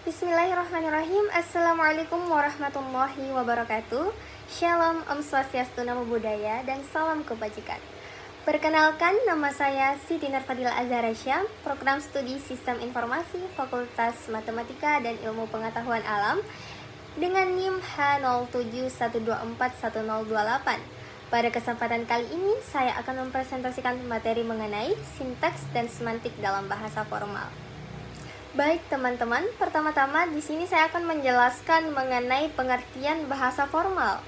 Bismillahirrahmanirrahim. Assalamualaikum warahmatullahi wabarakatuh. Shalom, Om Swastiastu, Namo Buddhaya, dan salam kebajikan. Perkenalkan, nama saya Siti Nurfadila Azharasya, Program Studi Sistem Informasi, Fakultas Matematika dan Ilmu Pengetahuan Alam, dengan NIM H07124108. Pada kesempatan kali ini, saya akan mempresentasikan materi mengenai sintaks dan semantik dalam bahasa formal. Baik teman-teman, pertama-tama di sini saya akan menjelaskan mengenai pengertian bahasa formal.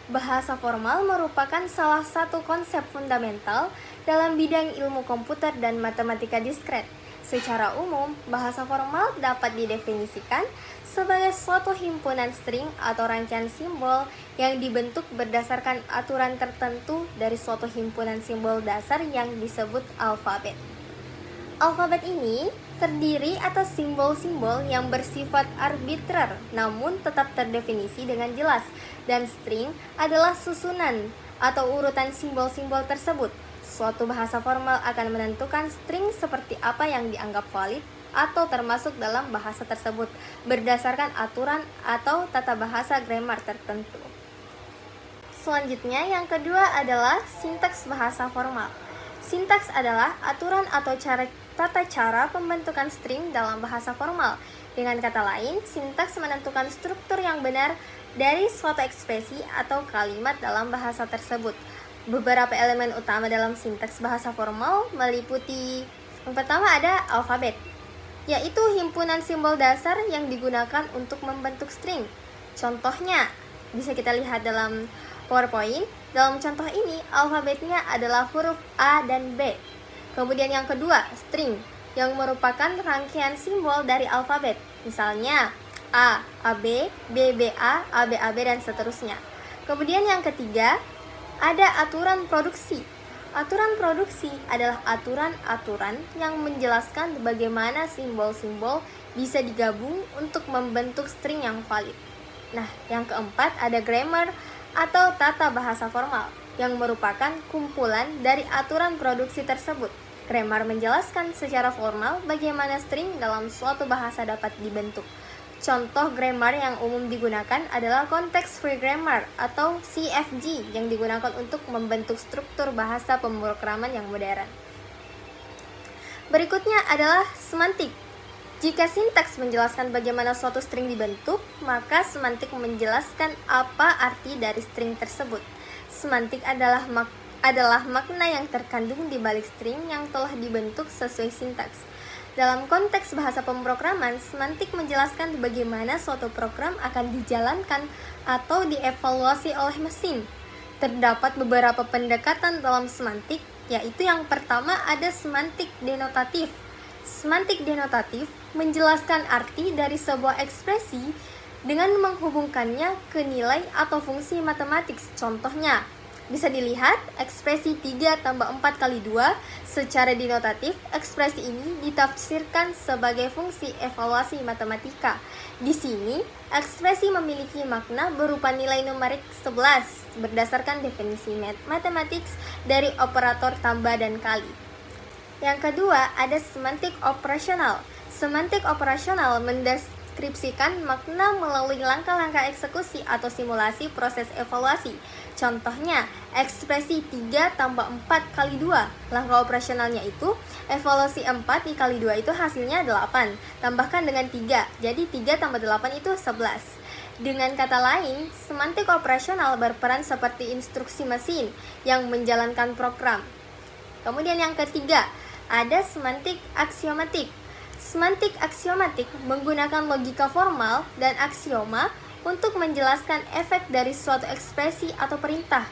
Bahasa formal merupakan salah satu konsep fundamental dalam bidang ilmu komputer dan matematika diskret. Secara umum, bahasa formal dapat didefinisikan sebagai suatu himpunan string atau rangkaian simbol yang dibentuk berdasarkan aturan tertentu dari suatu himpunan simbol dasar yang disebut alfabet. Alfabet ini terdiri atas simbol-simbol yang bersifat arbitrer namun tetap terdefinisi dengan jelas, dan string adalah susunan atau urutan simbol-simbol tersebut. Suatu bahasa formal akan menentukan string seperti apa yang dianggap valid atau termasuk dalam bahasa tersebut berdasarkan aturan atau tata bahasa grammar tertentu. Selanjutnya, yang kedua adalah sintaks bahasa formal. Sintaks adalah aturan atau tata cara pembentukan string dalam bahasa formal. Dengan kata lain, sintaks menentukan struktur yang benar dari suatu ekspresi atau kalimat dalam bahasa tersebut. Beberapa elemen utama dalam sintaks bahasa formal meliputi: yang pertama ada alfabet, yaitu himpunan simbol dasar yang digunakan untuk membentuk string. Contohnya bisa kita lihat dalam PowerPoint. Dalam contoh ini, alfabetnya adalah huruf A dan B. Kemudian yang kedua, string, yang merupakan rangkaian simbol dari alfabet. Misalnya A, AB, B, BA, AB, AB, dan seterusnya. Kemudian yang ketiga, ada aturan produksi. Aturan produksi adalah aturan-aturan yang menjelaskan bagaimana simbol-simbol bisa digabung untuk membentuk string yang valid. Nah, yang keempat ada grammar atau tata bahasa formal, yang merupakan kumpulan dari aturan produksi tersebut. Grammar menjelaskan secara formal bagaimana string dalam suatu bahasa dapat dibentuk. Contoh grammar yang umum digunakan adalah context free grammar atau CFG yang digunakan untuk membentuk struktur bahasa pemrograman yang modern. Berikutnya adalah semantik. Jika sintaks menjelaskan bagaimana suatu string dibentuk, maka semantik menjelaskan apa arti dari string tersebut. Semantik adalah makna yang terkandung di balik string yang telah dibentuk sesuai sintaks. Dalam konteks bahasa pemrograman, semantik menjelaskan bagaimana suatu program akan dijalankan atau dievaluasi oleh mesin. Terdapat beberapa pendekatan dalam semantik, yaitu yang pertama ada semantik denotatif. Semantik denotatif menjelaskan arti dari sebuah ekspresi dengan menghubungkannya ke nilai atau fungsi matematik. Contohnya, bisa dilihat ekspresi 3 tambah 4 kali 2 secara denotatif. Ekspresi ini ditafsirkan sebagai fungsi evaluasi matematika. Di sini, ekspresi memiliki makna berupa nilai numerik 11 berdasarkan definisi matematik dari operator tambah dan kali. Yang kedua, ada semantik operasional. Semantik operasional mendeskripsikan makna melalui langkah-langkah eksekusi atau simulasi proses evaluasi. Contohnya, ekspresi 3 tambah 4 kali 2. Langkah operasionalnya itu, evaluasi 4 dikali 2 itu hasilnya 8. Tambahkan dengan 3, jadi 3 tambah 8 itu 11. Dengan kata lain, semantik operasional berperan seperti instruksi mesin yang menjalankan program. Kemudian yang ketiga, ada semantik aksiomatik. Semantik aksiomatik menggunakan logika formal dan aksioma untuk menjelaskan efek dari suatu ekspresi atau perintah.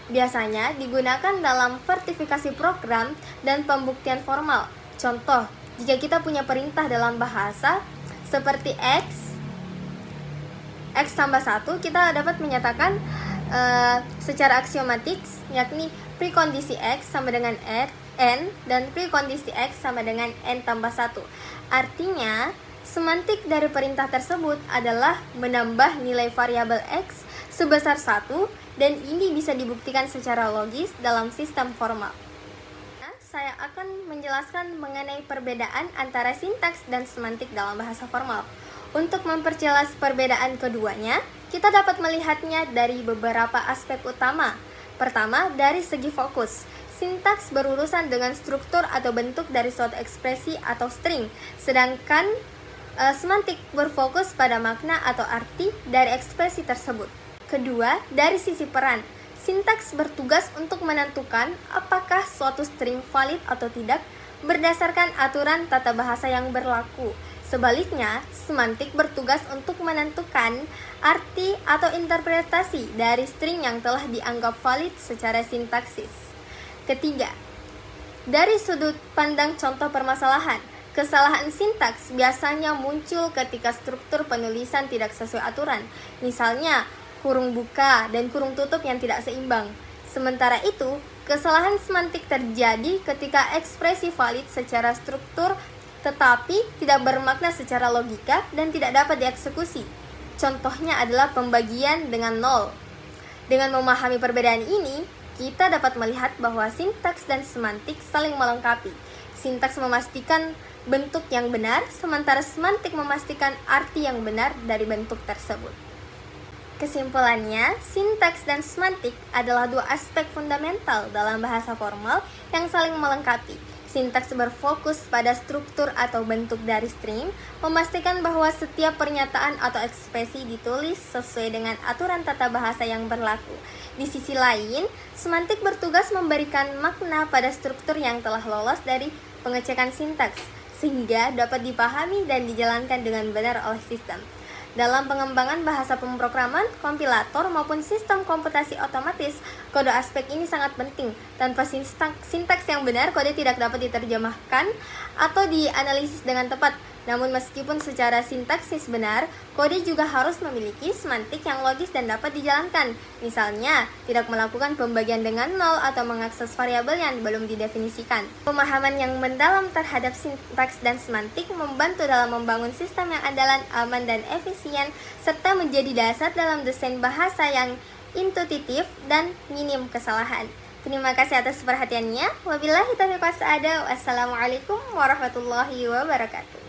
Biasanya digunakan dalam vertifikasi program dan pembuktian formal. Contoh, jika kita punya perintah dalam bahasa seperti X tambah 1, kita dapat menyatakan secara aksiomatik, yakni prekondisi X sama dengan N dan prekondisi X sama dengan N tambah 1. Artinya, semantik dari perintah tersebut adalah menambah nilai variabel X sebesar 1, dan ini bisa dibuktikan secara logis dalam sistem formal. Saya akan menjelaskan mengenai perbedaan antara sintaks dan semantik dalam bahasa formal. Untuk memperjelas perbedaan keduanya, kita dapat melihatnya dari beberapa aspek utama. Pertama, dari segi fokus. Sintaks berurusan dengan struktur atau bentuk dari suatu ekspresi atau string, sedangkan semantik berfokus pada makna atau arti dari ekspresi tersebut. Kedua, dari sisi peran. Sintaks bertugas untuk menentukan apakah suatu string valid atau tidak berdasarkan aturan tata bahasa yang berlaku. Sebaliknya, semantik bertugas untuk menentukan arti atau interpretasi dari string yang telah dianggap valid secara sintaksis. Ketiga, dari sudut pandang contoh permasalahan, kesalahan sintaks biasanya muncul ketika struktur penulisan tidak sesuai aturan. Misalnya, kurung buka dan kurung tutup yang tidak seimbang. Sementara itu, kesalahan semantik terjadi ketika ekspresi valid secara struktur tetapi tidak bermakna secara logika dan tidak dapat dieksekusi. Contohnya adalah pembagian dengan nol. Dengan memahami perbedaan ini, kita dapat melihat bahwa sintaks dan semantik saling melengkapi. Sintaks memastikan bentuk yang benar, sementara semantik memastikan arti yang benar dari bentuk tersebut. Kesimpulannya, sintaks dan semantik adalah dua aspek fundamental dalam bahasa formal yang saling melengkapi. Sintaks berfokus pada struktur atau bentuk dari string, memastikan bahwa setiap pernyataan atau ekspresi ditulis sesuai dengan aturan tata bahasa yang berlaku. Di sisi lain, semantik bertugas memberikan makna pada struktur yang telah lolos dari pengecekan sintaks, sehingga dapat dipahami dan dijalankan dengan benar oleh sistem. Dalam pengembangan bahasa pemrograman, kompilator maupun sistem komputasi otomatis, kode aspek ini sangat penting. Tanpa sintaks yang benar, kode tidak dapat diterjemahkan atau dianalisis dengan tepat. Namun meskipun secara sintaksis benar, kode juga harus memiliki semantik yang logis dan dapat dijalankan. Misalnya, tidak melakukan pembagian dengan nol atau mengakses variabel yang belum didefinisikan. Pemahaman yang mendalam terhadap sintaks dan semantik membantu dalam membangun sistem yang andalan, aman, dan efisien, serta menjadi dasar dalam desain bahasa yang intuitif dan minim kesalahan. Terima kasih atas perhatiannya. Wabillahi taufiq wal hidayah. Wassalamualaikum warahmatullahi wabarakatuh.